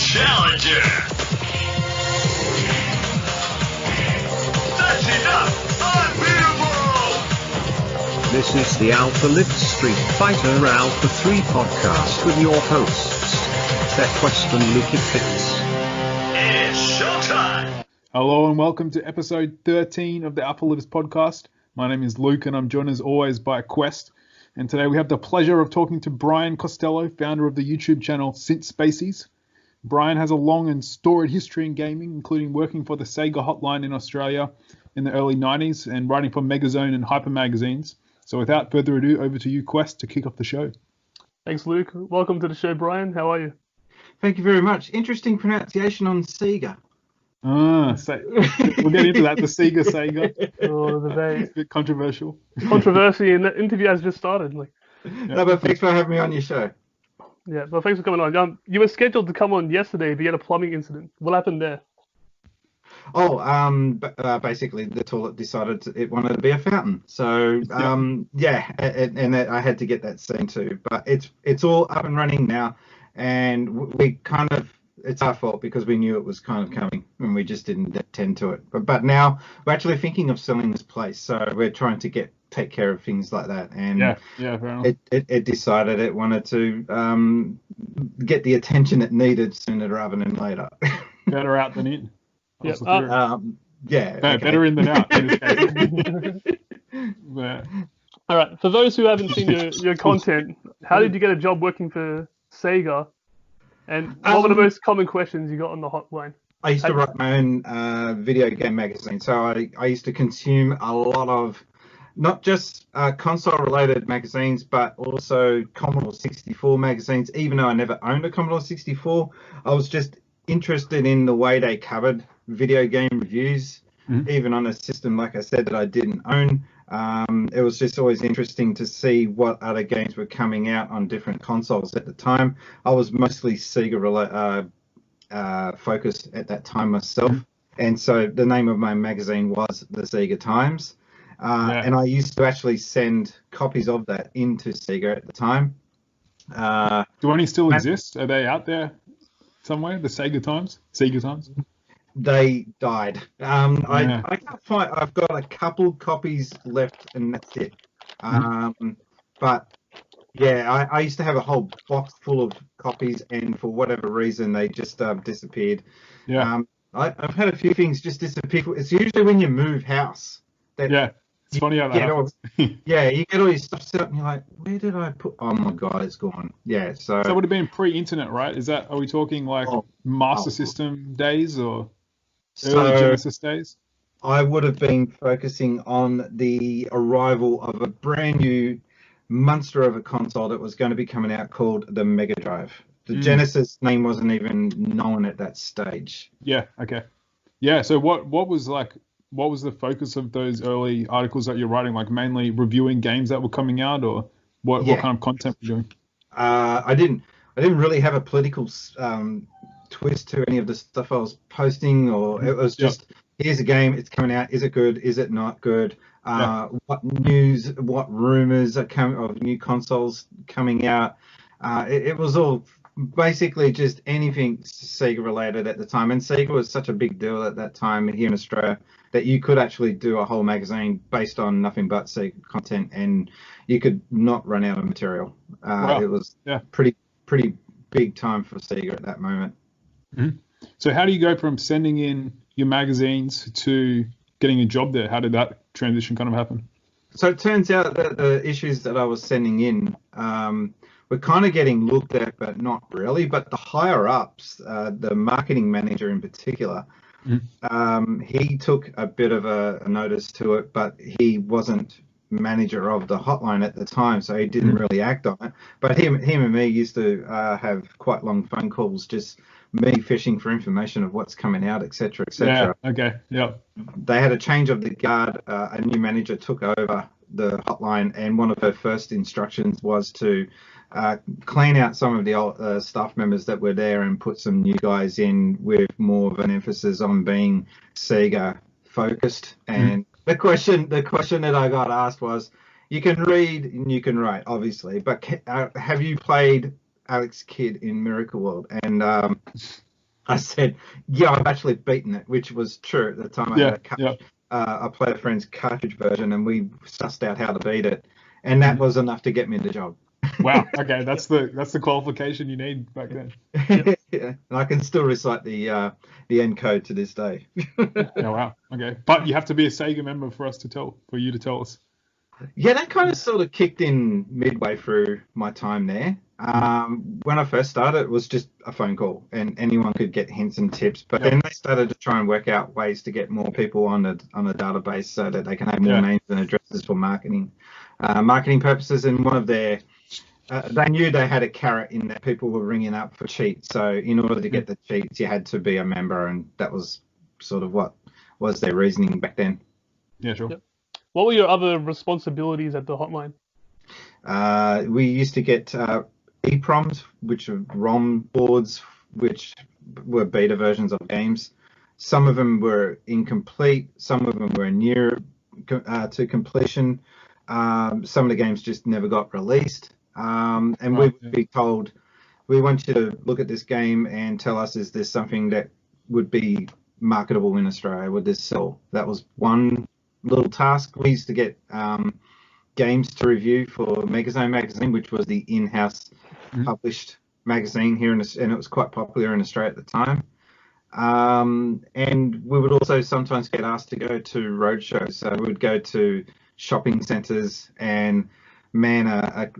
Challenger. That's enough. Unbeatable. This is the Lives Street Fighter Alpha 3 podcast with your hosts, Quest and Lukefitz. It's showtime. Hello and welcome to episode 13 of the Lives podcast. My name is Luke and I'm joined as always by Quest. And today we have the pleasure of talking to Brian Costelloe, founder of the YouTube channel Since, Spaceys. Brian has a long and storied history in gaming, including working for the Sega hotline in Australia in the early 90s and writing for Megazone and Hyper magazines. So without further ado, over to you, Quest, to kick off the show. Thanks, Luke. Welcome to the show, Brian. How are you? Thank you very much. Interesting pronunciation on Sega. We'll get into that. The Sega. Oh, the day. It's a bit controversial. Controversy, and the interview has just started. No, but thanks for having me on your show. Yeah, well, thanks for coming on. You were scheduled to come on yesterday, but you had a plumbing incident. What happened there? Basically the toilet decided it wanted to be a fountain. So, and I had to get that seen too. But it's all up and running now, and it's our fault because we knew it was kind of coming and we just didn't attend to it. But now we're actually thinking of selling this place, so we're trying to take care of things like that. And fair enough. It decided it wanted to get the attention it needed sooner rather than later. Better out than in. Better in than out. In this case. But, all right. For those who haven't seen your content, how did you get a job working for Sega? And what were the most common questions you got on the hotline? I used to write my own video game magazine, so I used to consume a lot of not just console-related magazines, but also Commodore 64 magazines. Even though I never owned a Commodore 64, I was just interested in the way they covered video game reviews, even on a system, like I said, that I didn't own. It was just always interesting to see what other games were coming out on different consoles at the time. I was mostly Sega focused at that time myself. And so the name of my magazine was the Sega Times. And I used to actually send copies of that into Sega at the time. do any still exist? Are they out there somewhere? The Sega Times? Sega Times? They died. I can't find. I've got a couple copies left, and that's it. But yeah, I used to have a whole box full of copies, and for whatever reason, they just disappeared. Yeah. I've had a few things just disappear. It's usually when you move house. It's funny how that happens. You get all your stuff set up, and you're like, where did I put? Oh my god, it's gone. Yeah. So it would have been pre-internet, right? Are we talking like Master System days or early Genesis days? I would have been focusing on the arrival of a brand new monster of a console that was going to be coming out called the Mega Drive. The Genesis name wasn't even known at that stage. Yeah. Okay. Yeah. So what was the focus of those early articles that you're writing? Like mainly reviewing games that were coming out, or what kind of content were you doing? I didn't really have a political twist to any of the stuff I was posting, or it was just here's a game, it's coming out, is it good, is it not good, what news, what rumors are coming of new consoles coming out. It was all basically just anything Sega related at the time, and Sega was such a big deal at that time here in Australia that you could actually do a whole magazine based on nothing but Sega content, and you could not run out of material. It was pretty big time for Sega at that moment. So how do you go from sending in your magazines to getting a job there? How did that transition kind of happen? So it turns out that the issues that I was sending in were kind of getting looked at, but not really. But the higher ups, the marketing manager in particular, he took a bit of a notice to it, but he wasn't manager of the hotline at the time, so he didn't really act on it. But him and me used to have quite long phone calls, just me fishing for information of what's coming out, etc., etc. Yeah. Okay. Yeah. They had a change of the guard. A new manager took over the hotline, and one of her first instructions was to clean out some of the old staff members that were there and put some new guys in with more of an emphasis on being Sega focused. And the question that I got asked was, you can read and you can write, obviously, but have you played Alex Kidd in Miracle World? And I said, yeah, I've actually beaten it, which was true at the time. I had I played a friend's cartridge version, and we sussed out how to beat it, and that was enough to get me the job. Wow. Okay, that's the qualification you need back then. Yeah, and I can still recite the end code to this day. Oh wow. Okay, but you have to be a Sega member for you to tell us. Yeah, that kind of sort of kicked in midway through my time there. When I first started, it was just a phone call, and anyone could get hints and tips. But then they started to try and work out ways to get more people on the database so that they can have more names and addresses for marketing purposes. And one of their they knew they had a carrot in that people were ringing up for cheats. So in order to get the cheats, you had to be a member, and that was sort of what was their reasoning back then. Yeah, sure. Yep. What were your other responsibilities at the hotline? We used to get EPROMs, which are ROM boards, which were beta versions of games. Some of them were incomplete. Some of them were near to completion. Some of the games just never got released. And we would be told, we want you to look at this game and tell us, is this something that would be marketable in Australia? Would this sell? That was one little task. We used to get games to review for Magazine, which was the in-house published magazine here, and it was quite popular in Australia at the time. And we would also sometimes get asked to go to roadshows. So we would go to shopping centres and man a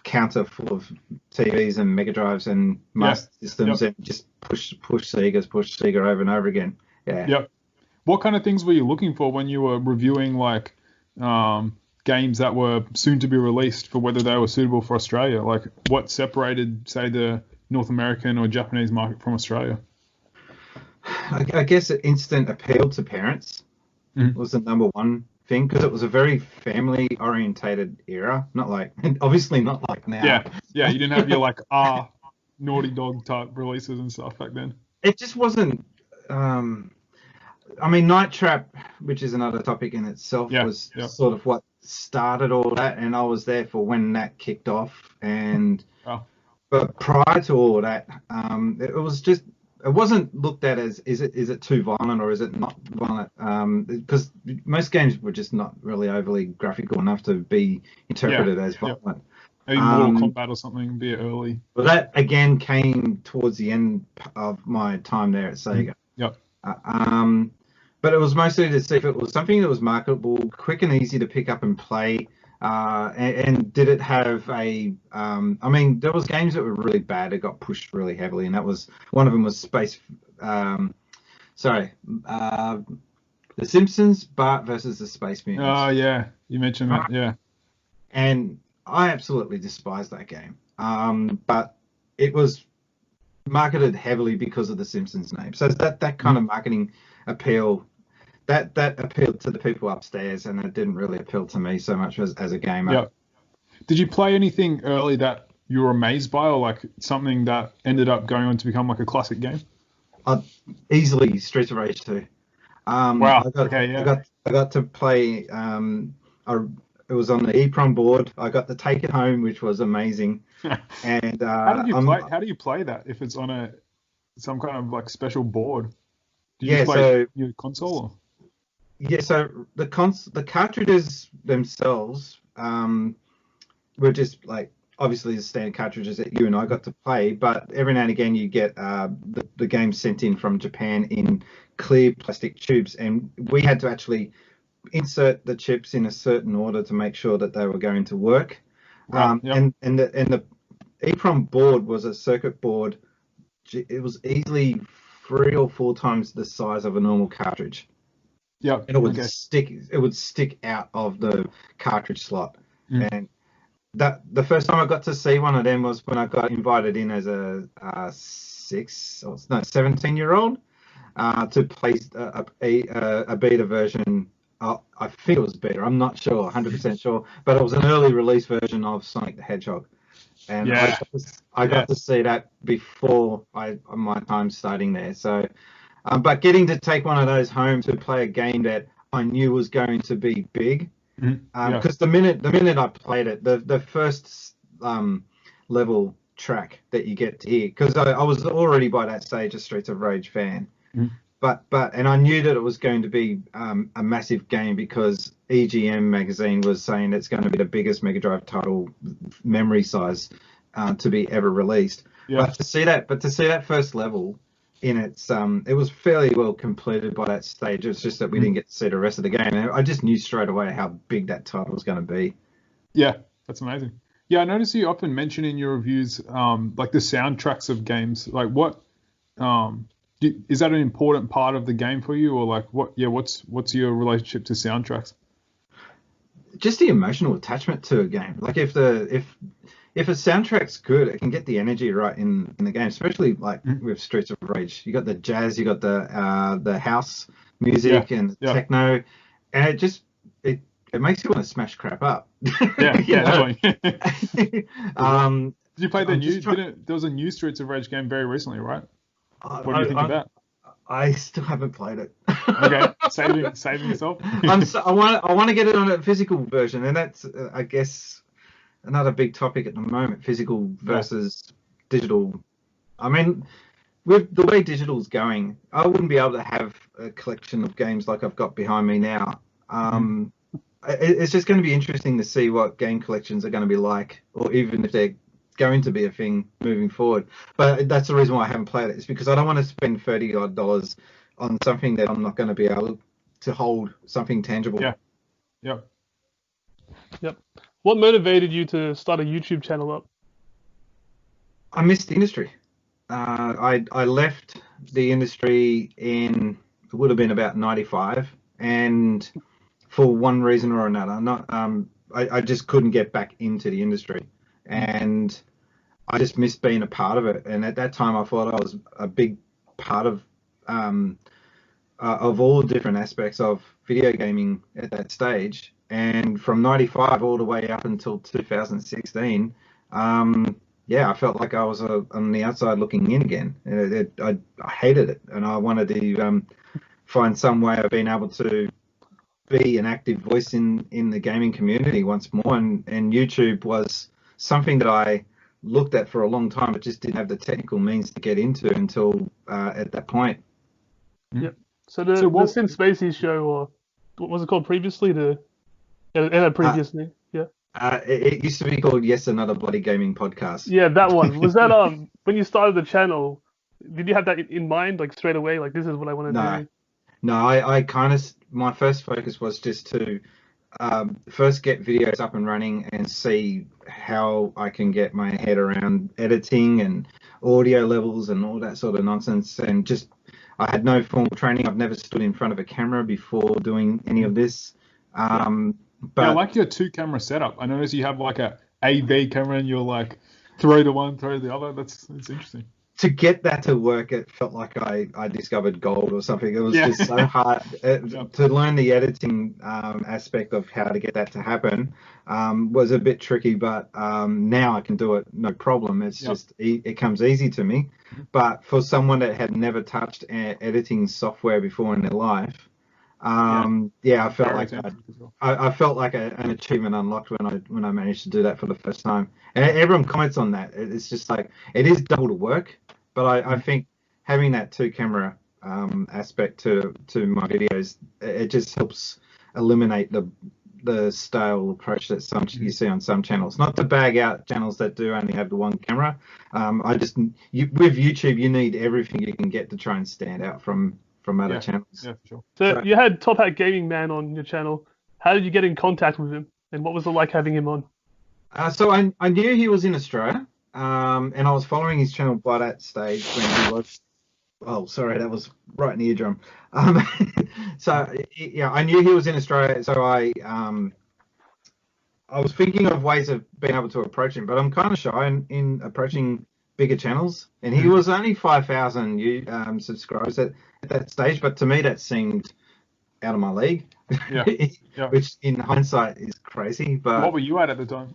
counter full of TVs and Mega Drives and Master Systems and just push Sega over and over again. Yeah. Yep. What kind of things were you looking for when you were reviewing like games that were soon to be released for whether they were suitable for Australia? Like what separated, say, the North American or Japanese market from Australia? I guess instant appeal to parents was the number one thing, because it was a very family orientated era, obviously not like now. Yeah, you didn't have your like Naughty Dog type releases and stuff back then. It just wasn't. I mean, Night Trap, which is another topic in itself, was sort of what started all that, and I was there for when that kicked off. And but prior to all that, it was just, it wasn't looked at as is it too violent or is it not violent? Because most games were just not really overly graphical enough to be interpreted as violent. Maybe Mortal Kombat or something, be it early. But that again came towards the end of my time there at Sega. Yep. But it was mostly to see if it was something that was marketable, quick and easy to pick up and play. And did it have a? I mean, there was games that were really bad. It got pushed really heavily, and that was one of them was The Simpsons, Bart versus the Space Mutants. Oh yeah, you mentioned that. Yeah. And I absolutely despised that game. But it was marketed heavily because of the Simpsons name. So that kind of marketing appeal. That appealed to the people upstairs, and it didn't really appeal to me so much as a gamer. Yeah. Did you play anything early that you were amazed by, or like something that ended up going on to become like a classic game? Easily Streets of Rage 2. Wow. I got to play. It was on the EEPROM board. I got to take it home, which was amazing. And how do you play that if it's on some kind of like special board? Did you play your console? Or? Yeah, so the cartridges themselves were just like obviously the standard cartridges that you and I got to play, but every now and again you get the game sent in from Japan in clear plastic tubes, and we had to actually insert the chips in a certain order to make sure that they were going to work. Right, and the EEPROM board was a circuit board. It was easily 3 or 4 times the size of a normal cartridge. Yeah, and it would stick out of the cartridge slot. And that the first time I got to see one of them was when I got invited in as a 17-year-old to play a beta version. I think it was beta. I'm not sure, 100% sure, but it was an early release version of Sonic the Hedgehog. And I got to see that before my time starting there. So, but getting to take one of those home to play a game that I knew was going to be big, because the minute I played it, the first level track that you get to hear, because I was already by that stage a Streets of Rage fan. But I knew that it was going to be a massive game, because EGM magazine was saying it's going to be the biggest Mega Drive title memory size to be ever released. But to see that first level in its it was fairly well completed by that stage. It's just that we didn't get to see the rest of the game. And I just knew straight away how big that title was going to be. Yeah, that's amazing. Yeah, I notice you often mention in your reviews like the soundtracks of games. Like what is that an important part of the game for you, or like what's your relationship to soundtracks? Just the emotional attachment to a game. Like if a soundtrack's good, it can get the energy right in the game, especially like with Streets of Rage. You got the jazz, you got the house music and techno, and it makes you want to smash crap up. Definitely. Did you play there was a new Streets of Rage game very recently, right? What do you think of that? I still haven't played it. Okay, saving yourself. I want to get it on a physical version, and that's I guess another big topic at the moment: physical versus digital. I mean, with the way digital's going, I wouldn't be able to have a collection of games like I've got behind me now. It's just going to be interesting to see what game collections are going to be like, or even if they're going to be a thing moving forward. But that's the reason why I haven't played it, is because I don't want to spend $30 on something that I'm not going to be able to hold something tangible. Yep. What motivated you to start a YouTube channel up? I missed the industry. I left the industry it would have been about 95, and for one reason or another, I just couldn't get back into the industry. And I just missed being a part of it. And at that time, I thought I was a big part of all different aspects of video gaming at that stage. And from 95 all the way up until 2016, I felt like I was on the outside looking in again. I hated it, and I wanted to find some way of being able to be an active voice in the gaming community once more. And YouTube was something that I looked at for a long time, but just didn't have the technical means to get into until at that point. Yep. So the Since Spaceys Show, or what was it called previously? It had a previous name. Yeah. It used to be called Yes Another Bloody Gaming Podcast. Yeah, that one. Was that when you started the channel? Did you have that in mind, like straight away? Like, this is what I want to do. No, I kind of, my first focus was just to first get videos up and running and see how I can get my head around editing and audio levels and all that sort of nonsense. And just, I had no formal training. I've never stood in front of a camera before doing any of this. But I like your 2-camera setup. I notice you have like a AV camera, and you're like throw the one, throw the other. It's interesting. To get that to work, it felt like I discovered gold or something. It was just so hard to learn the editing aspect of how to get that to happen. Was a bit tricky, but now I can do it no problem. It's just it comes easy to me. But for someone that had never touched editing software before in their life, I felt like I felt like an achievement unlocked when I managed to do that for the first time. And everyone comments on that. It's just like, it is double the work, but I think having that 2-camera aspect to my videos, it just helps eliminate the stale approach that you see on some channels. Not to bag out channels that do only have the one camera. With YouTube, you need everything you can get to try and stand out from other channels. Yeah, for sure. So you had Top Hat Gaming Man on your channel. How did you get in contact with him, and what was it like having him on? So I knew he was in Australia, and I was following his channel by that stage when he was. Oh, sorry, that was right in the eardrum. So I knew he was in Australia, so I was thinking of ways of being able to approach him, but I'm kind of shy in approaching bigger channels, and he was only 5,000 subscribers at that stage, but to me that seemed out of my league, which in hindsight is crazy. But what were you at the time?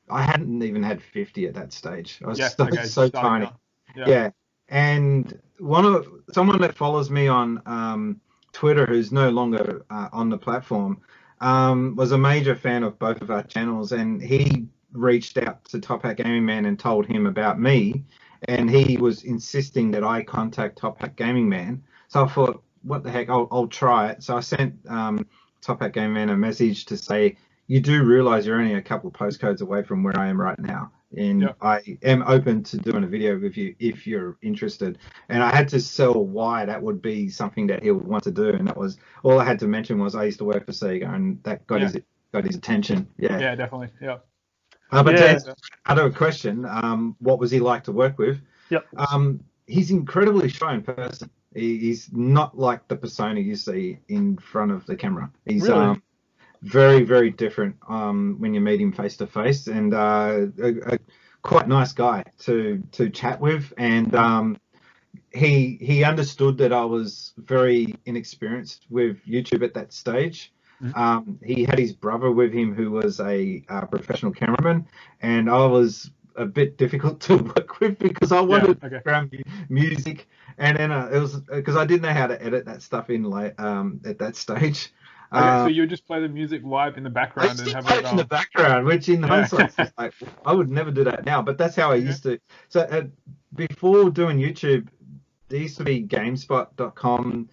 I hadn't even had 50 at that stage. I was so tiny. And someone that follows me on Twitter, who's no longer on the platform, was a major fan of both of our channels, and he reached out to Top Hat Gaming Man and told him about me, and he was insisting that I contact Top Hat Gaming Man. So I thought, what the heck, I'll try it. So I sent Top Hat Gaming Man a message to say, you do realize you're only a couple of postcodes away from where I am right now, and I am open to doing a video with you if you're interested. And I had to sell why that would be something that he would want to do, and that was all I had to mention was I used to work for Sega, and that got his attention. Yeah, definitely. Yeah. But to answer another question, what was he like to work with? Yep. He's incredibly shy in person. He's not like the persona you see in front of the camera. He's really? Very, very different when you meet him face to face, and a quite nice guy to chat with. And he understood that I was very inexperienced with YouTube at that stage. He had his brother with him who was a professional cameraman, and I was a bit difficult to work with because I wanted background music, and then it was because I didn't know how to edit that stuff in at that stage. So you would just play the music live in the background and have it in the background, which in hindsight, like, I would never do that now. But that's how I used to. So before doing YouTube, there used to be GameSpot.com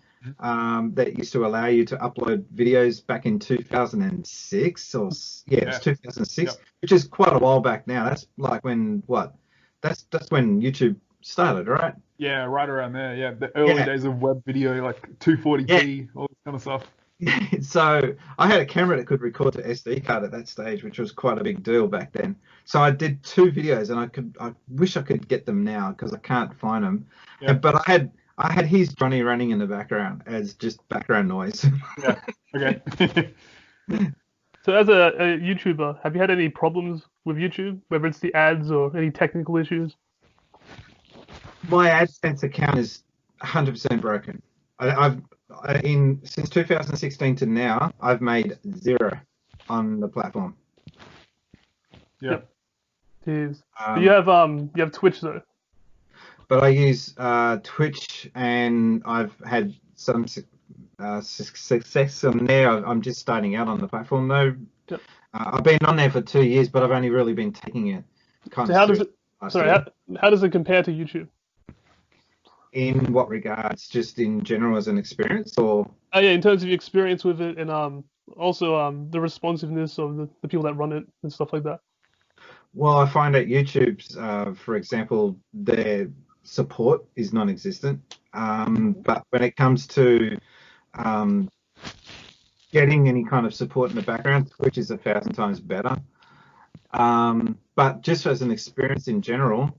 that used to allow you to upload videos back in 2006 or it was 2006, which is quite a while back now. That's like when That's when YouTube started, right? Yeah, right around there. Yeah, the early days of web video, like 240p, all this kind of stuff. So I had a camera that could record to SD card at that stage, which was quite a big deal back then. So I did 2 videos, and I wish I could get them now because I can't find them. Yeah. But I had his Johnny running in the background as just background noise. Yeah. Okay. So as a YouTuber, have you had any problems with YouTube, whether it's the ads or any technical issues? My AdSense account is 100% broken. Since 2016 to now, I've made 0 on the platform. Yep. Jeez. But you have Twitch though. But I use Twitch, and I've had some success on there. I'm just starting out on the platform though. Yep. I've been on there for 2 years, but I've only really been taking it. So how does it? How does it compare to YouTube? In what regards? Just in general as an experience, or? Oh yeah, in terms of your experience with it, and also the responsiveness of the people that run it and stuff like that. Well, I find that YouTube's, for example, their support is non-existent. But when it comes to getting any kind of support in the background, Twitch is 1,000 times better. But just as an experience in general,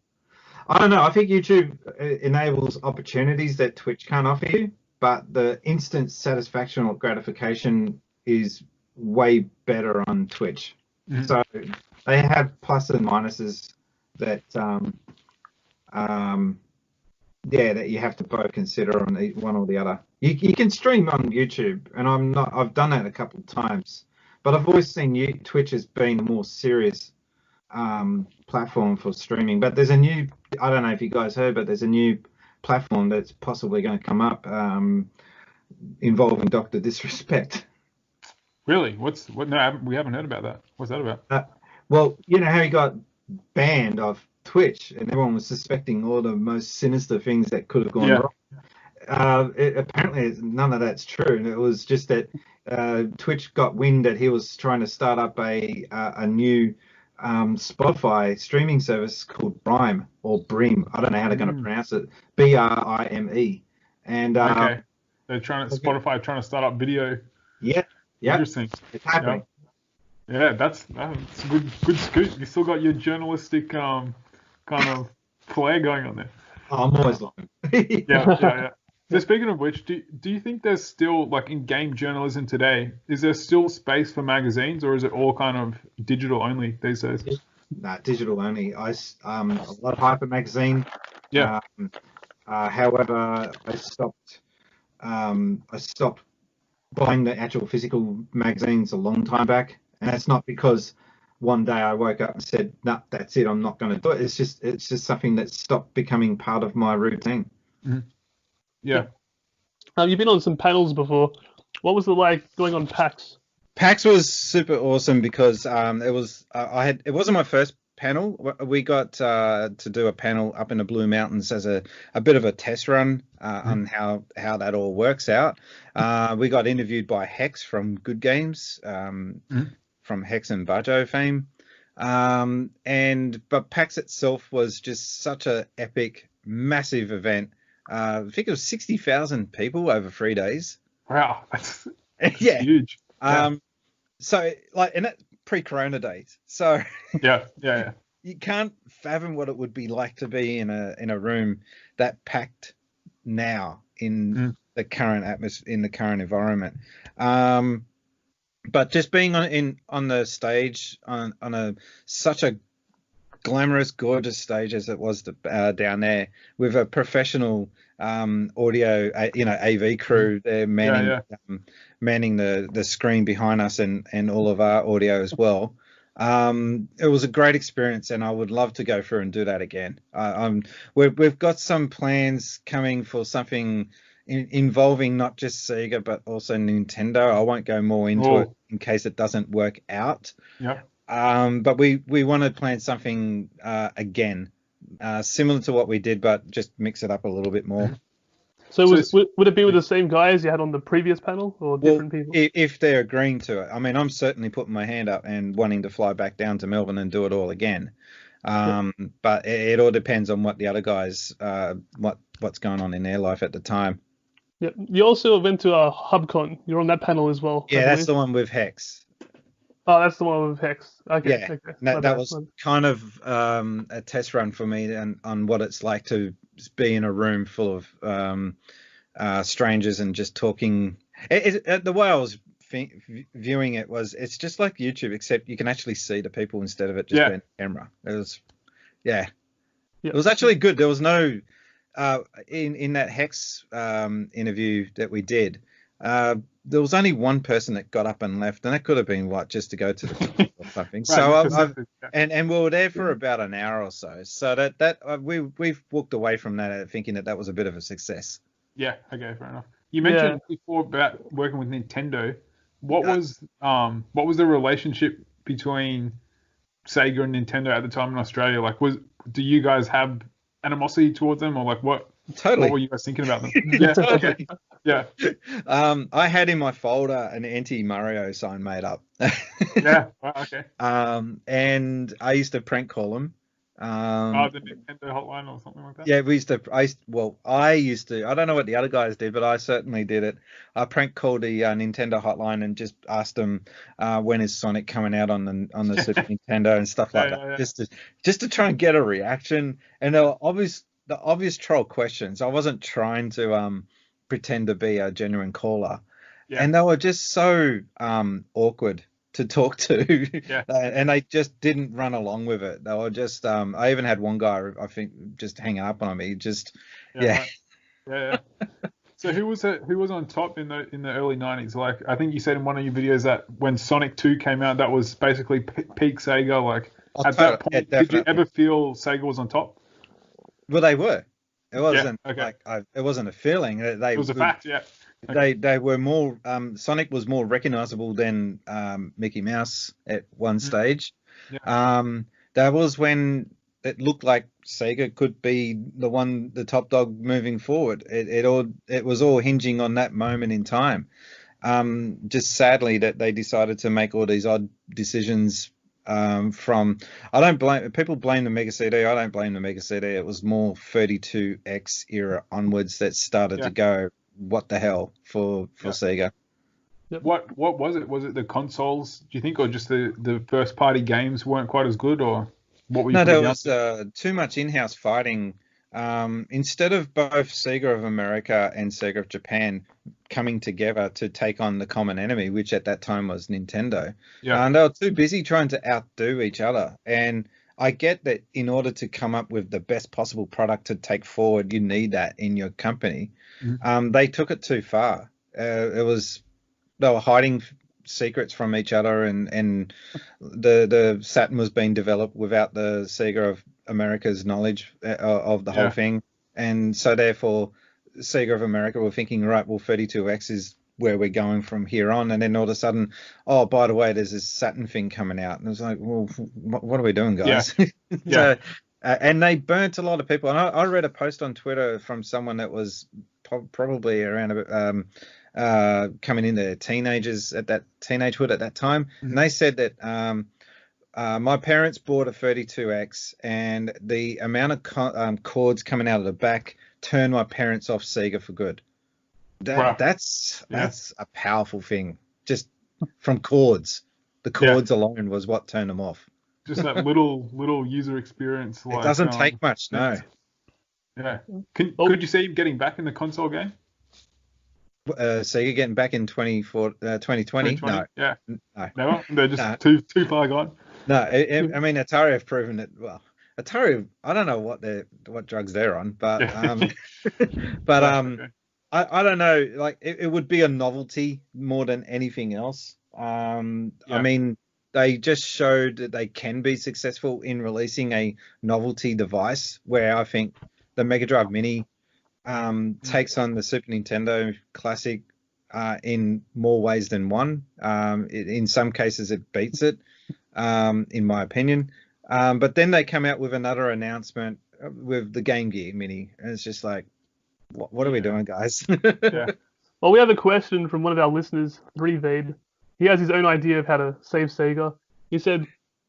I don't know. I think YouTube enables opportunities that Twitch can't offer you, but the instant satisfaction or gratification is way better on Twitch. Mm-hmm. So they have plus and minuses that that you have to both consider on one or the other. You can stream on YouTube, and I've done that a couple of times, but I've always seen Twitch as being a more serious platform for streaming. But there's a new, I don't know if you guys heard, but there's a new platform that's possibly going to come up involving Dr. Disrespect. Really? No, we haven't heard about that. What's that about? Well, you know how he got banned off Twitch, and everyone was suspecting all the most sinister things that could have gone wrong. Apparently, none of that's true, and it was just that Twitch got wind that he was trying to start up a new Spotify streaming service called Brim or Brim. I don't know how they're going to pronounce it. Brime. And they're Spotify trying to start up video. Yeah. Interesting. It's happening. Yeah, that's good scoop. You still got your journalistic kind of flair going on there. Oh, I'm always lying. Yeah. So speaking of which, do you think there's still, like in game journalism today, is there still space for magazines, or is it all kind of digital only these days? No, digital only. I love Hyper Magazine. Yeah. However, I stopped buying the actual physical magazines a long time back, and that's not because one day I woke up and said, "No, that's it. I'm not going to do it." It's just something that stopped becoming part of my routine. Mm-hmm. Yeah. You've been on some panels before. What was it like going on PAX? PAX was super awesome because it wasn't my first panel. We got to do a panel up in the Blue Mountains as a bit of a test run on how that all works out. We got interviewed by Hex from Good Games, from Hex and Bajo fame. But PAX itself was just such a epic, massive event. I think it was 60,000 people over 3 days. Wow, that's Yeah. huge. So like, and that's pre-corona days. So Yeah. you can't fathom what it would be like to be in a room that packed now in the current atmosphere, in the current environment. But just being on the stage on such a glamorous, gorgeous stage as it was down there, with a professional audio, AV crew there manning the screen behind us and all of our audio as well. It was a great experience, and I would love to go through and do that again. We've got some plans coming for something involving not just Sega but also Nintendo. I won't go more into it in case it doesn't work out. Yeah. But we want to plan something again, similar to what we did, but just mix it up a little bit more. So would it be with the same guys you had on the previous panel, or different people? If they're agreeing to it. I mean, I'm certainly putting my hand up and wanting to fly back down to Melbourne and do it all again. But it all depends on what the other guys, what's going on in their life at the time. Yeah, you also went to a Hubcon. You're on that panel as well. Yeah, that's the one with Hex. Oh, that's the one with Hex. Okay. Yeah, Okay. that was kind of a test run for me on what it's like to be in a room full of strangers and just talking. The way I was viewing it was, it's just like YouTube, except you can actually see the people instead of it just being a camera. It was, it was actually good. There was no in that Hex interview that we did. There was only one person that got up and left, and that could have been just to go to the toilet or something. So and we were there for about an hour or so. So that we've walked away from that thinking that was a bit of a success. Yeah. Okay. Fair enough. You mentioned before about working with Nintendo. What was the relationship between Sega and Nintendo at the time in Australia? Like, do you guys have animosity towards them, or like what? Totally. What were you guys thinking about them? Yeah. Totally. Okay. Yeah. I had in my folder an anti-Mario sign made up. Yeah. Wow, okay. And I used to prank call them. The Nintendo hotline or something like that? Yeah, I used to. I don't know what the other guys did, but I certainly did it. I prank called the Nintendo hotline and just asked them when is Sonic coming out on the Super Nintendo and stuff like that. Yeah. Just to try and get a reaction. And they were the obvious troll questions. I wasn't trying to pretend to be a genuine caller. Yeah. And they were just so awkward to talk to. Yeah. And they just didn't run along with it. They were just I even had one guy, I think, just hanging up on me. Just Right. Yeah. So who was on top in the early 90s? Like, I think you said in one of your videos that when Sonic 2 came out, that was basically peak Sega. Like, at that point, did you ever feel Sega was on top? Well, they were. It wasn't it wasn't a feeling. It was a fact. Yeah. Okay. They were more. Sonic was more recognizable than Mickey Mouse at one stage. Yeah. That was when it looked like Sega could be the top dog moving forward. It was all hinging on that moment in time. Just sadly that they decided to make all these odd decisions. People blame the Mega CD. I don't blame the Mega CD. It was more 32X era onwards that started to go, what the hell for Sega. Yep. What was it? Was it the consoles, do you think, or just the first party games weren't quite as good, or what were you? No, there was too much in-house fighting. Instead of both Sega of America and Sega of Japan coming together to take on the common enemy, which at that time was Nintendo, and they were too busy trying to outdo each other. And I get that in order to come up with the best possible product to take forward, you need that in your company. Mm-hmm. They took it too far. They were hiding secrets from each other, and the Saturn was being developed without the Sega of America's knowledge of the whole thing, and so therefore Sega of America were thinking, right, well, 32X is where we're going from here on. And then all of a sudden, oh, by the way, there's this Saturn thing coming out. And it was like, well, what are we doing, guys? Yeah. And they burnt a lot of people. And I read a post on Twitter from someone that was probably around coming into teenagehood at that time. Mm-hmm. And they said that my parents bought a 32X, and the amount of cords coming out of the back turned my parents off Sega for good. That's a powerful thing. Just from cords. The cords alone was what turned them off. Just that little user experience. It doesn't take much, no. Yeah. Could you see him getting back in the console game? Sega getting back in 2020? No. Yeah. No. Never? They're just too far gone? No. I mean, Atari have proven that, well, Atari, I don't know what drugs they're on, but I don't know. Like, it would be a novelty more than anything else. I mean, they just showed that they can be successful in releasing a novelty device, where I think the Mega Drive Mini takes on the Super Nintendo Classic in more ways than one. In some cases, it beats it, in my opinion. But then they come out with another announcement with the Game Gear Mini, and it's just like, what are we doing, guys? Well, we have a question from one of our listeners, Revade. He has his own idea of how to save Sega. He said,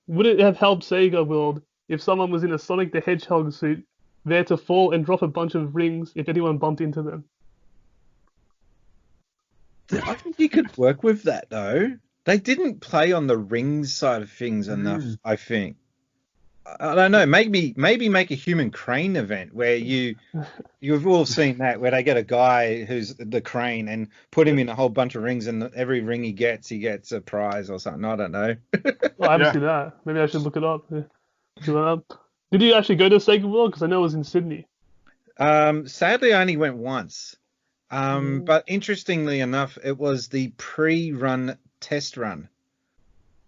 would it have helped Sega World if someone was in a Sonic the Hedgehog suit, there to fall and drop a bunch of rings if anyone bumped into them? I think you could work with that, though. They didn't play on the rings side of things enough, I think. I don't know. Maybe make a human crane event where you've all seen that, where they get a guy who's the crane and put him in a whole bunch of rings, and every ring he gets a prize or something. I don't know. Well, I haven't seen that. Maybe I should look it up. Did you actually go to Sega World? Because I know it was in Sydney. Sadly, I only went once. But interestingly enough, it was the pre-run test run.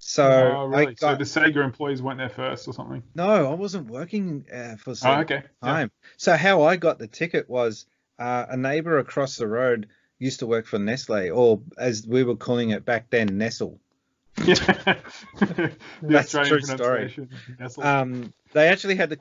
So, really? So the Sega employees went there first or something? No, I wasn't working for Sega time. So how I got the ticket was a neighbor across the road used to work for Nestle, or as we were calling it back then, Nestle. That's a true story. They actually had to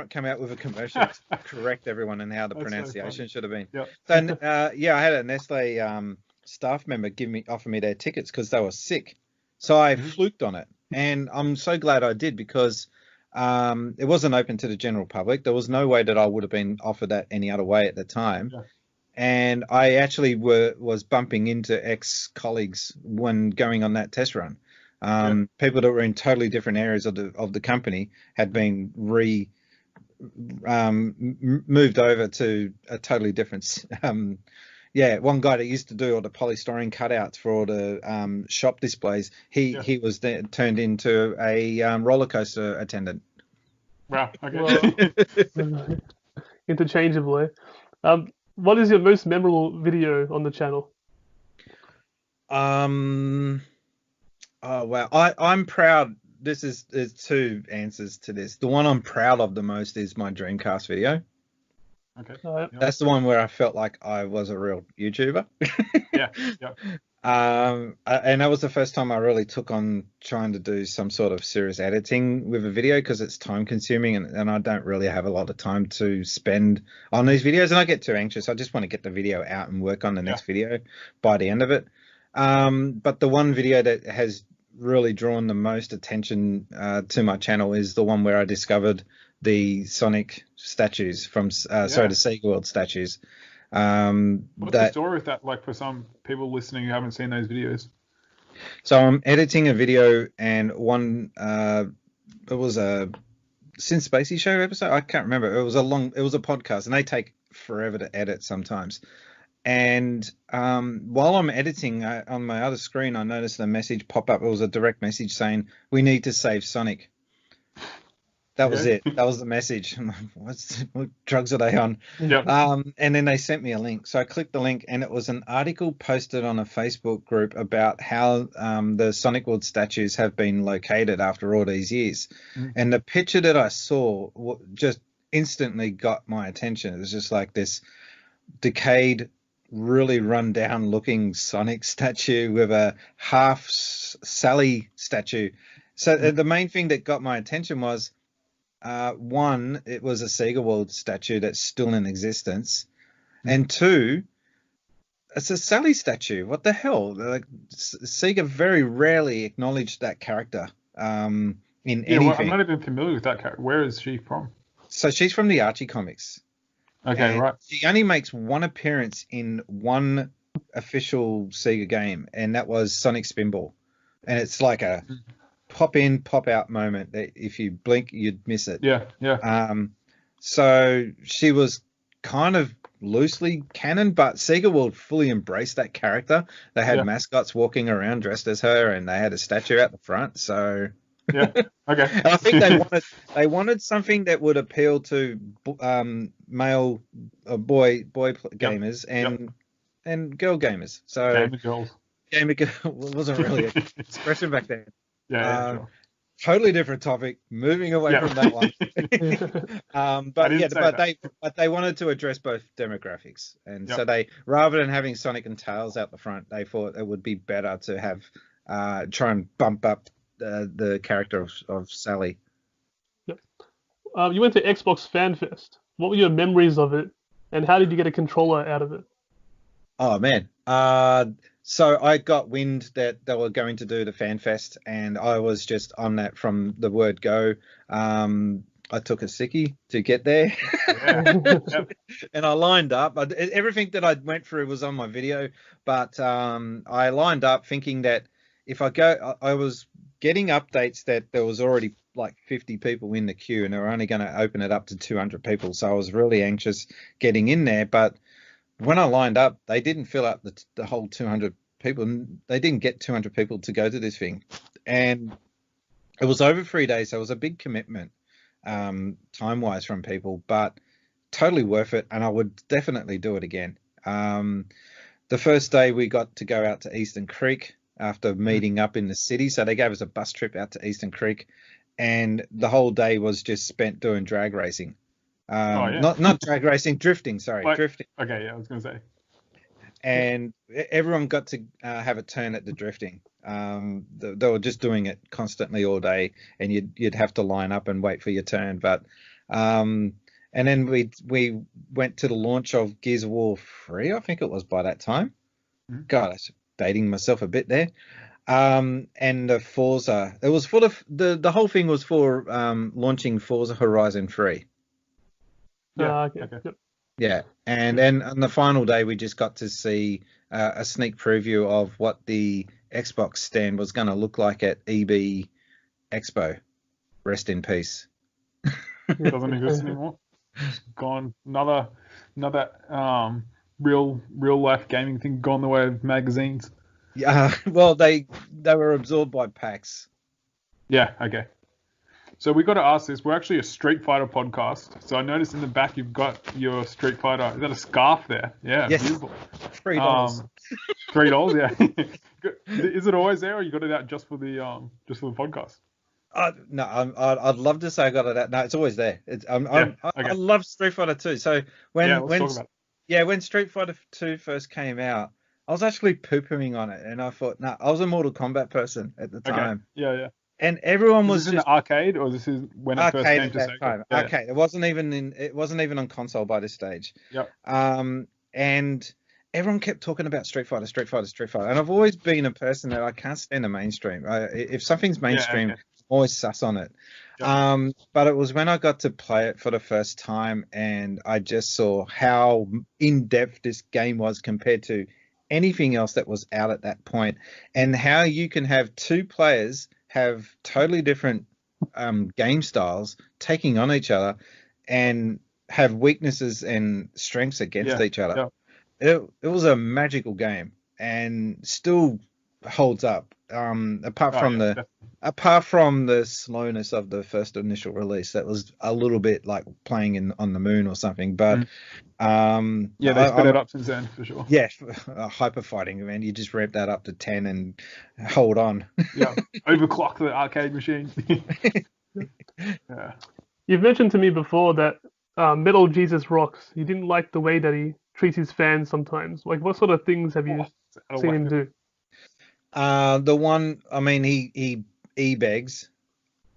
come out with a commercial to correct everyone on how the pronunciation should have been. Yep. So I had a Nestle staff member offer me their tickets because they were sick. So I fluked on it, and I'm so glad I did, because it wasn't open to the general public. There was no way that I would have been offered that any other way at the time. Yeah. And I actually was bumping into ex-colleagues when going on that test run. People that were in totally different areas of the company had been moved over to a totally different. One guy that used to do all the polystyrene cutouts for all the shop displays, he was then turned into a roller coaster attendant. Wow. Okay. Well, interchangeably. What is your most memorable video on the channel? Oh wow, I'm proud. There's two answers to this. The one I'm proud of the most is my Dreamcast video. Okay. That's the one where I felt like I was a real YouTuber. Yeah. And that was the first time I really took on trying to do some sort of serious editing with a video, because it's time consuming, and I don't really have a lot of time to spend on these videos, and I get too anxious. I just want to get the video out and work on the next video by the end of it. But the one video that has really drawn the most attention to my channel is the one where I discovered the Sonic statues from the Sega World statues. What's the story with that, like, for some people listening who haven't seen those videos? So I'm editing a video, and one it was a Since Spaceys Show episode. I can't remember. It was a podcast, and they take forever to edit sometimes. And while I'm editing, on my other screen, I noticed a message pop up. It was a direct message saying, "We need to save Sonic." That was it. That was the message. I'm like, what drugs are they on? Yep. And then they sent me a link. So I clicked the link, and it was an article posted on a Facebook group about how the Sonic World statues have been located after all these years. And the picture that I saw just instantly got my attention. It was just like this decayed really run down looking Sonic statue with a half Sally statue. So the main thing that got my attention was, one, it was a Sega World statue that's still in existence, and two, it's a Sally statue. What the hell? Like, Sega very rarely acknowledged that character in anything. Well, I'm not even familiar with that character. Where is she from? So she's from the Archie comics. Okay, and right. She only makes one appearance in one official Sega game, and that was Sonic Spinball. And it's like a pop in, pop out moment that if you blink, you'd miss it. Yeah. So she was kind of loosely canon, but Sega World fully embraced that character. They had mascots walking around dressed as her, and they had a statue out the front. So yeah, okay. And I think they wanted something that would appeal to male boy gamers and girl gamers. So gamer girl wasn't really an expression back then. Sure. Totally different topic. Moving away from that one. But they wanted to address both demographics, and so they, rather than having Sonic and Tails out the front, they thought it would be better to have try and bump up the character of Sally. Yep. You went to Xbox Fan Fest. What were your memories of it, and how did you get a controller out of it? Oh man. So I got wind that they were going to do the Fan Fest, and I was just on that from the word go. I took a sickie to get there, and I lined up. Everything that I went through was on my video, but I lined up thinking that if I go, I was getting updates that there was already like 50 people in the queue, and they were only going to open it up to 200 people. So I was really anxious getting in there, but when I lined up, they didn't fill up the whole 200 people. They didn't get 200 people to go to this thing. And it was over 3 days, so it was a big commitment time-wise from people, but totally worth it, and I would definitely do it again. The first day we got to go out to Eastern Creek after meeting up in the city, so they gave us a bus trip out to Eastern Creek, and the whole day was just spent doing drag racing. Not drag racing, drifting. Drifting. Okay, yeah, I was gonna say. And everyone got to have a turn at the drifting. They were just doing it constantly all day, and you'd have to line up and wait for your turn. But and then we went to the launch of Gears of War 3, I think it was by that time. God, I was dating myself a bit there. And the Forza, it was for the whole thing was for launching Forza Horizon 3. Yeah, and then on the final day, we just got to see a sneak preview of what the Xbox stand was going to look like at EB Expo. Rest in peace. It doesn't exist anymore. It's gone. Another real life gaming thing gone the way of magazines. Yeah, well, they were absorbed by PAX. Yeah, okay. So we got to ask this. We're actually a Street Fighter podcast. So I noticed in the back you've got your Street Fighter. Is that a scarf there? Yeah, yes. Beautiful. $3. $3, yeah. Is it always there, or you got it out just for the podcast? No, I'd love to say I got it out. No, it's always there. I love Street Fighter 2. So when Street Fighter 2 first came out, I was actually poo-pooing on it, and I thought, I was a Mortal Kombat person at the time. Okay. Yeah. And everyone was just in the arcade, or this is when it first came to Sega? Yeah. Arcade. It wasn't even on console by this stage. Yep. And everyone kept talking about Street Fighter, and I've always been a person that I can't stand the mainstream. If something's mainstream, I'm always sus on it. Yep. But it was when I got to play it for the first time, and I just saw how in depth this game was compared to anything else that was out at that point, and how you can have two players have totally different game styles taking on each other and have weaknesses and strengths against each other. Yeah. It was a magical game, and still holds up. Apart from the slowness of the first initial release, that was a little bit like playing on the moon or something. But they sped it up since then for sure. Yeah, hyper fighting, man. You just ramp that up to 10 and hold on. Yeah, overclock the arcade machine. Yeah. You've mentioned to me before that Metal Jesus Rocks. You didn't like the way that he treats his fans sometimes? Like, what sort of things have you seen him do? The one, I mean, he e-begs.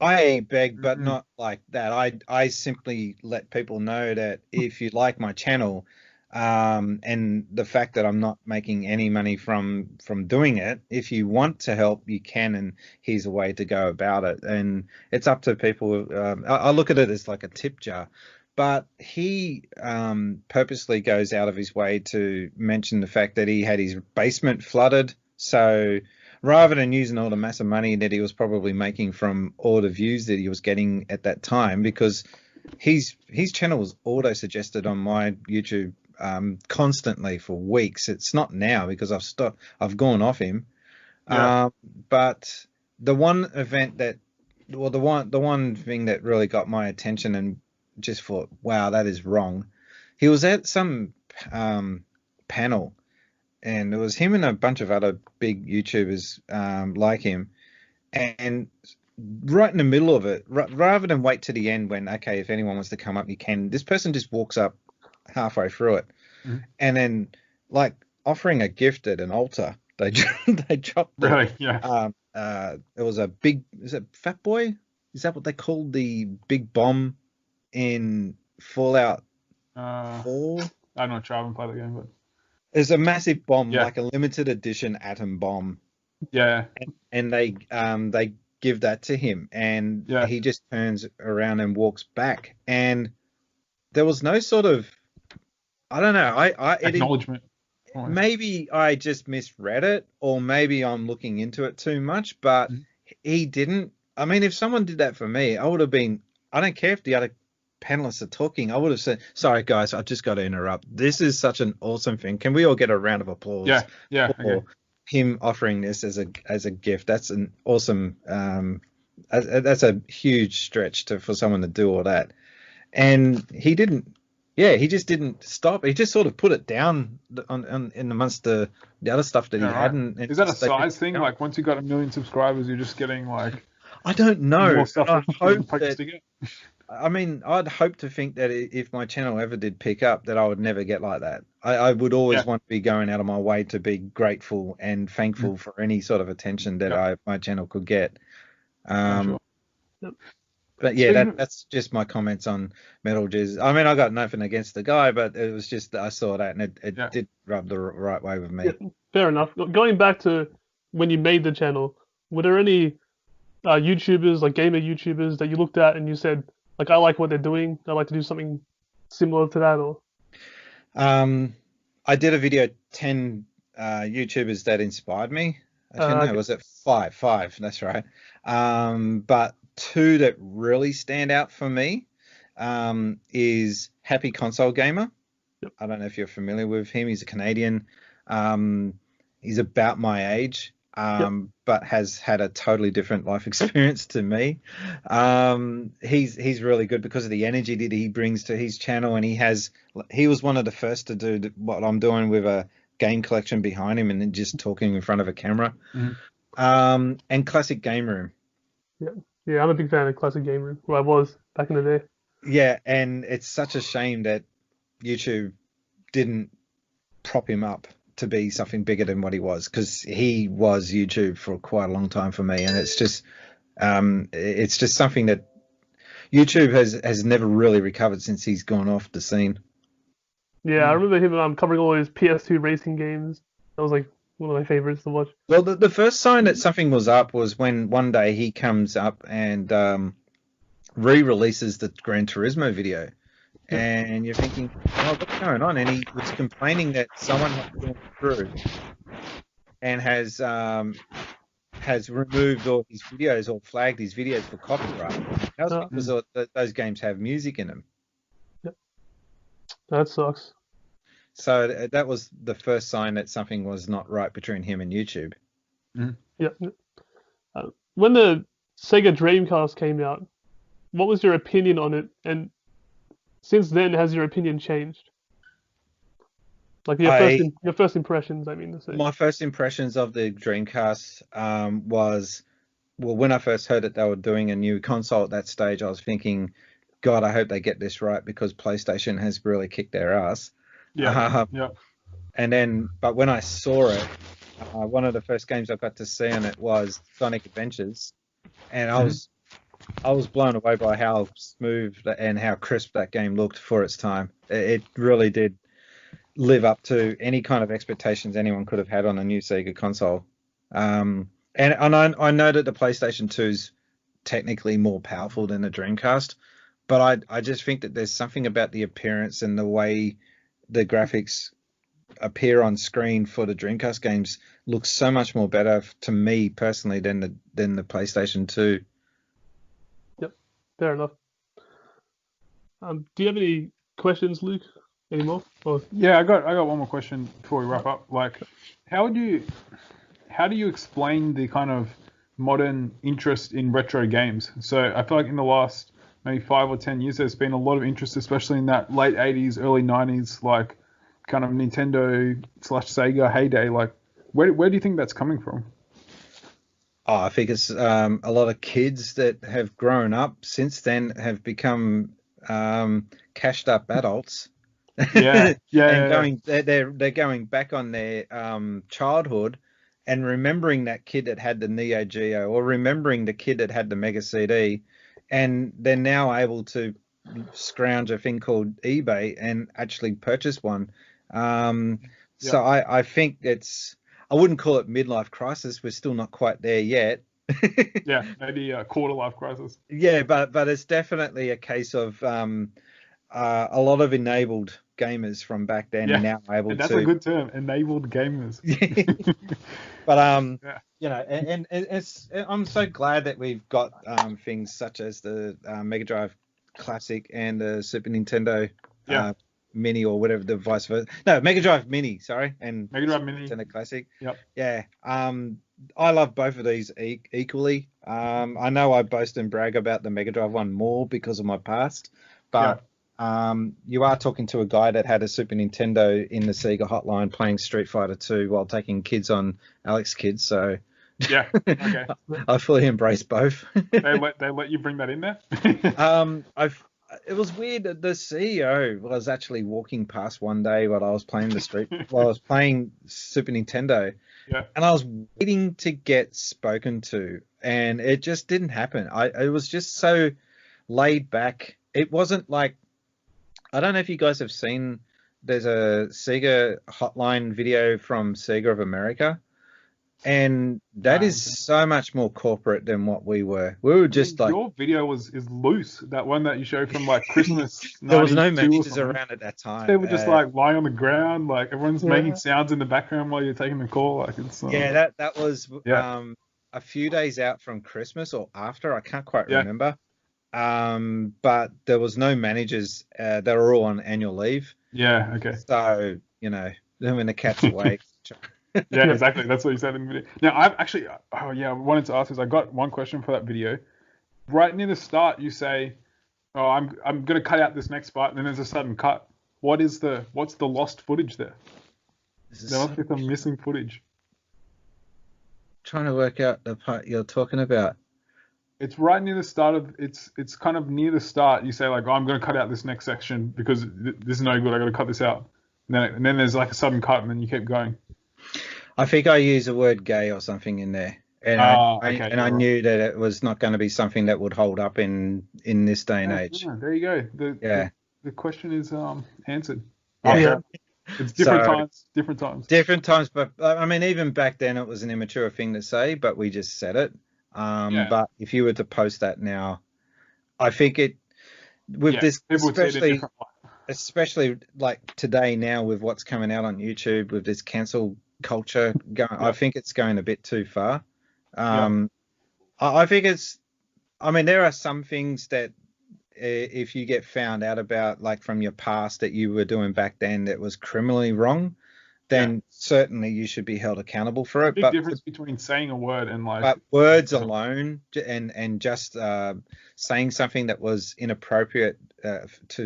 I e-beg, but not like that. I simply let people know that if you like my channel, and the fact that I'm not making any money from doing it, if you want to help, you can, and here's a way to go about it. And it's up to people. I look at it as like a tip jar. But he purposely goes out of his way to mention the fact that he had his basement flooded. So rather than using all the massive money that he was probably making from all the views that he was getting at that time, because his channel was auto-suggested on my YouTube constantly for weeks. It's not now because I've gone off him. Yeah. But the one event that, well, the one thing that really got my attention and just thought, wow, that is wrong. He was at some panel, and it was him and a bunch of other big YouTubers like him. And right in the middle of it, rather than wait to the end when, okay, if anyone wants to come up, you can, this person just walks up halfway through it. And then, like, offering a gift at an altar, they dropped it. Really? Yeah. It was a big, is it Fat Boy? Is that what they called the big bomb in Fallout 4? I'm not sure. I haven't played the game, but It's a massive bomb, Yeah. like a limited edition atom bomb, yeah. and they give that to him, and Yeah. he just turns around and walks back, and there was no sort of, I don't know, Acknowledgement. maybe I just misread it, or maybe I'm looking into it too much, but he didn't. I mean, if someone did that for me, I would have been, I don't care if the other panelists are talking, I would have said, sorry guys, I've just got to interrupt. This is such an awesome thing. Can we all get a round of applause Yeah. for Okay. him offering this as a gift? That's an awesome, that's a huge stretch for someone to do all that. And he didn't, he just didn't stop. He just sort of put it down in amongst the other stuff that he had. And Is that a size thing? Like, once you got 1 million subscribers, you're just getting like I don't know. more stuff I to hope poke that, together. I mean, I'd hope to think that if my channel ever did pick up, that I would never get like that. I would always want to be going out of my way to be grateful and thankful for any sort of attention that my channel could get. Sure. But yeah, that's just my comments on Metal Jizz. I mean, I got nothing against the guy, but it was just that I saw that and it did rub the right way with me. Yeah, fair enough. Going back to when you made the channel, were there any YouTubers, like gamer YouTubers, that you looked at and you said, like, I like what they're doing, I'd like to do something similar to that? Or I did a video, 10 YouTubers that inspired me. Actually, no, was it 5? 5, that's right. But 2 that really stand out for me is Happy Console Gamer. Yep. I don't know if you're familiar with him. He's a Canadian. He's about my age, but has had a totally different life experience to me. He's really good because of the energy that he brings to his channel, and he was one of the first to do what I'm doing with a game collection behind him and then just talking in front of a camera. And Classic Game Room. Yeah, I'm a big fan of Classic Game Room, where I was back in the day. Yeah, and it's such a shame that YouTube didn't prop him up to be something bigger than what he was, because he was YouTube for quite a long time for me, and it's just something that YouTube has never really recovered since he's gone off the scene. Yeah, I remember him covering all his PS2 racing games. That was like one of my favorites to watch. Well, the first sign that something was up was when one day he comes up and re-releases the Gran Turismo video. And you're thinking, oh, what's going on? And he was complaining that someone had gone through and has removed all his videos or flagged his videos for copyright. That was because those games have music in them. Yep. That sucks. So that was the first sign that something was not right between him and YouTube. Yeah. When the Sega Dreamcast came out, what was your opinion on it? And since then, has your opinion changed? Like your first impressions, I mean to say. My first impressions of the Dreamcast was, well, when I first heard that they were doing a new console at that stage, I was thinking, God, I hope they get this right, because PlayStation has really kicked their ass. Yeah. Yeah. And then, but when I saw it, one of the first games I got to see on it was Sonic Adventures, and I was blown away by how smooth and how crisp that game looked for its time. It really did live up to any kind of expectations anyone could have had on a new Sega console. And I know that the PlayStation 2 is technically more powerful than the Dreamcast, but I just think that there's something about the appearance and the way the graphics appear on screen for the Dreamcast games looks so much more better to me personally than the PlayStation 2. Yep, fair enough. Do you have any questions, Luke? Any more? Yeah, I got one more question before we wrap up. Like, how do you explain the kind of modern interest in retro games? So I feel like in the last maybe 5 or 10 years, there's been a lot of interest, especially in that late 80s, early 90s, like kind of Nintendo / Sega heyday. Like, where do you think that's coming from? Oh, I think it's a lot of kids that have grown up since then have become cashed up adults. Yeah. They're going back on their childhood and remembering that kid that had the Neo Geo, or remembering the kid that had the Mega CD, and they're now able to scrounge a thing called eBay and actually purchase one. So I think I wouldn't call it midlife crisis. We're still not quite there yet. Yeah, maybe a quarter life crisis. Yeah, but it's definitely a case of a lot of enabled gamers from back then are now able that's to. That's a good term, enabled gamers. But you know, and I'm so glad that we've got things such as the Mega Drive Classic and the Super Nintendo Mini, or whatever, the vice versa. No, Mega Drive Mini, sorry, and Mega Drive Mini, Nintendo Classic. Yep. Yeah. I love both of these equally. I know I boast and brag about the Mega Drive one more because of my past, but you are talking to a guy that had a Super Nintendo in the Sega hotline playing Street Fighter 2 while taking kids on Alex Kids, so yeah, okay. I fully embrace both. they let you bring that in there? It was weird that the CEO was actually walking past one day while I was playing while I was playing Super Nintendo. Yeah. And I was waiting to get spoken to, and it just didn't happen. It was just so laid back. It wasn't like, I don't know if you guys have seen, there's a Sega hotline video from Sega of America, and that is so much more corporate than what we were. We were just your video is loose. That one that you showed from like Christmas. There was no managers around at that time. They were just like lying on the ground, like everyone's making sounds in the background while you're taking the call. Like it's that was a few days out from Christmas or after. I can't quite remember. But there was no managers. They were all on annual leave. Yeah. Okay. So then when the cat's awake. Yeah, exactly. That's what you said in the video. Now, I've actually, I wanted to ask this. I got one question for that video. Right near the start, you say, "Oh, I'm going to cut out this next part," and then there's a sudden cut. What's the lost footage there? There must be some missing footage. Trying to work out the part you're talking about. It's right near the start of it's kind of near the start. You say like, "Oh, I'm going to cut out this next section because this is no good. I got to cut this out." And then there's like a sudden cut, and then you keep going. I think I used the word gay or something in there, and I knew that it was not going to be something that would hold up in this day and age. Yeah, there you go. The question is answered. Yeah. It's different times. But I mean, even back then it was an immature thing to say, but we just said it. But if you were to post that now, I think this, especially like today now with what's coming out on YouTube with this cancel culture going, I think it's going a bit too far. I think there are some things that if you get found out about, like from your past, that you were doing back then that was criminally wrong, then certainly you should be held accountable for it. Big difference between saying a word and like. But words alone and just saying something that was inappropriate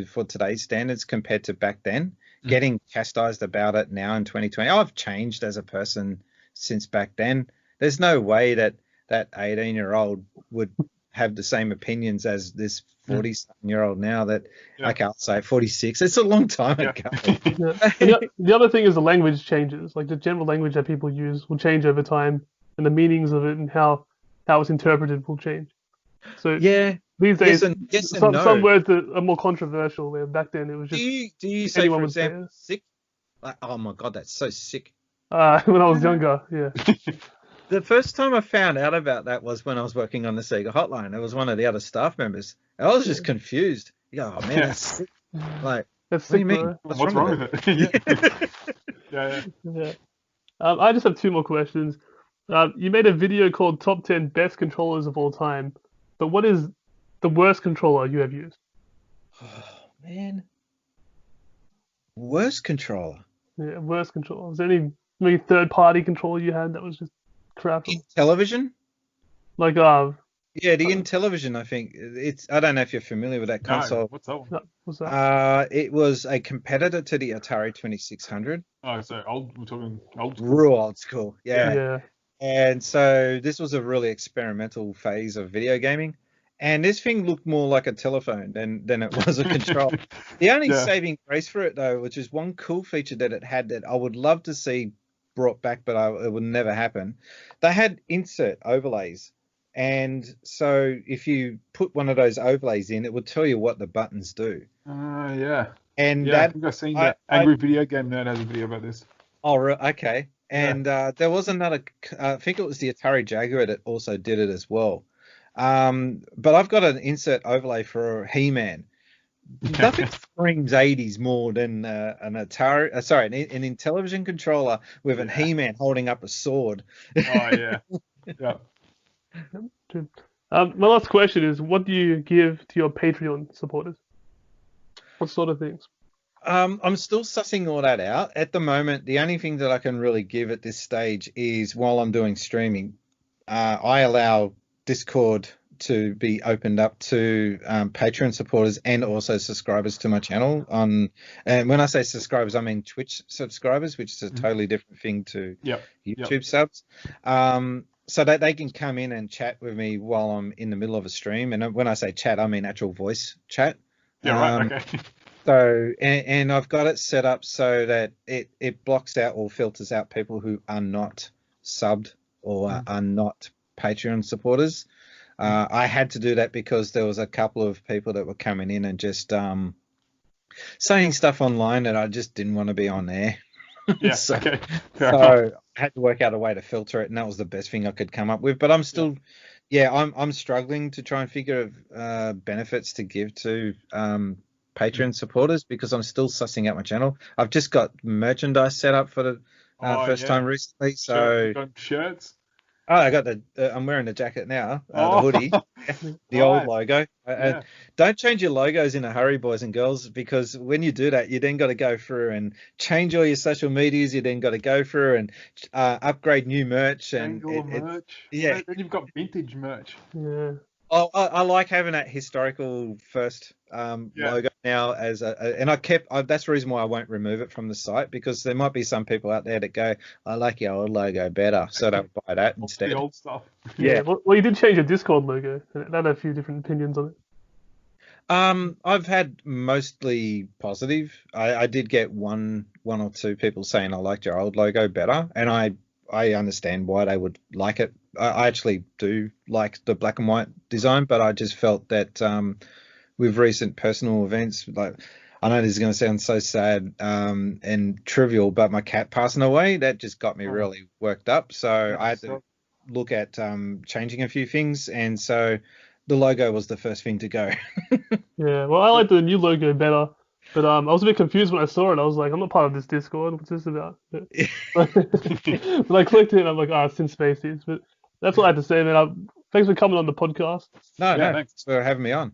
for today's standards compared to back then, getting chastised about it now in 2020. I've changed as a person since back then. There's no way that 18-year-old would have the same opinions as this 40-something-year-old now that, okay, I'll say 46. It's a long time ago. Yeah. And the other thing is the language changes. Like the general language that people use will change over time, and the meanings of it and how it's interpreted will change. So Yeah. these days, Yes and some no. words that are more controversial. Where back then it was Do just you say, anyone for would say example, sick? Like, oh my God, that's so sick. when I was younger. Yeah. The first time I found out about that was when I was working on the Sega hotline. It was one of the other staff members. I was just confused. You go, oh man, that's sick. Like, That's what do you sick, mean? bro. What's wrong with it? Yeah. Yeah. I just have two more questions. You made a video called Top 10 Best Controllers of All Time, but what is the worst controller you have used? Oh man, worst controller. Yeah, worst controller. Is there any maybe third-party controller you had that was just crap? In television? Like Yeah, the Intellivision, I think. I don't know if you're familiar with that console. No, what's that one? what's that? It was a competitor to the Atari 2600. Oh, so old. We're talking old. Real old school. Yeah. Yeah. And so this was a really experimental phase of video gaming. And this thing looked more like a telephone than it was a controller. The only saving grace for it, though, which is one cool feature that it had that I would love to see brought back, but it would never happen. They had insert overlays. And so if you put one of those overlays in, it would tell you what the buttons do. Yeah. And I think I've seen that. Angry Video Game Nerd has a video about this. Oh, okay. And there was another, I think it was the Atari Jaguar that also did it as well. But I've got an insert overlay for He-Man. Nothing screams 80s more than an Atari, an Intellivision controller with an He-Man holding up a sword. Oh, yeah. Yeah. My last question is, what do you give to your Patreon supporters? What sort of things? I'm still sussing all that out. At the moment, the only thing that I can really give at this stage is while I'm doing streaming, I allow Discord to be opened up to Patreon supporters and also subscribers to my channel. And when I say subscribers, I mean Twitch subscribers, which is a totally different thing to YouTube subs. So that they can come in and chat with me while I'm in the middle of a stream. And when I say chat, I mean actual voice chat. Yeah, right. Okay. So, and I've got it set up so that it blocks out or filters out people who are not subbed or are not Patreon supporters. I had to do that because there was a couple of people that were coming in and just saying stuff online that I just didn't want to be on there. Yeah. so Okay. I had to work out a way to filter it, and that was the best thing I could come up with. But I'm still, I'm struggling to try and figure benefits to give to Patreon supporters because I'm still sussing out my channel. I've just got merchandise set up for the first time recently. So you got shirts. Oh, I got I'm wearing the jacket now, the hoodie, the old logo. Don't change your logos in a hurry, boys and girls, because when you do that, you then got to go through and change all your social medias. You then got to go through and upgrade new merch. And merch. Yeah. Then you've got vintage merch. Yeah. I like having that historical first logo now and that's the reason why I won't remove it from the site, because there might be some people out there that go, I like your old logo better, so they'll buy that instead. The old stuff. Yeah. Well, you did change your Discord logo. That had a few different opinions on it. I've had mostly positive. I did get one or two people saying I liked your old logo better, and I understand why they would like it. I actually do like the black and white design, but I just felt that with recent personal events, like, I know this is going to sound so sad and trivial, but my cat passing away, that just got me really worked up. So I had to look at changing a few things, and so the logo was the first thing to go. Yeah, well, I like the new logo better. But I was a bit confused when I saw it. I was like, I'm not part of this Discord. What's this about? But I clicked it and I'm like, it's in Spaceys. But that's what I had to say, man. Thanks for coming on the podcast. No, thanks for having me on.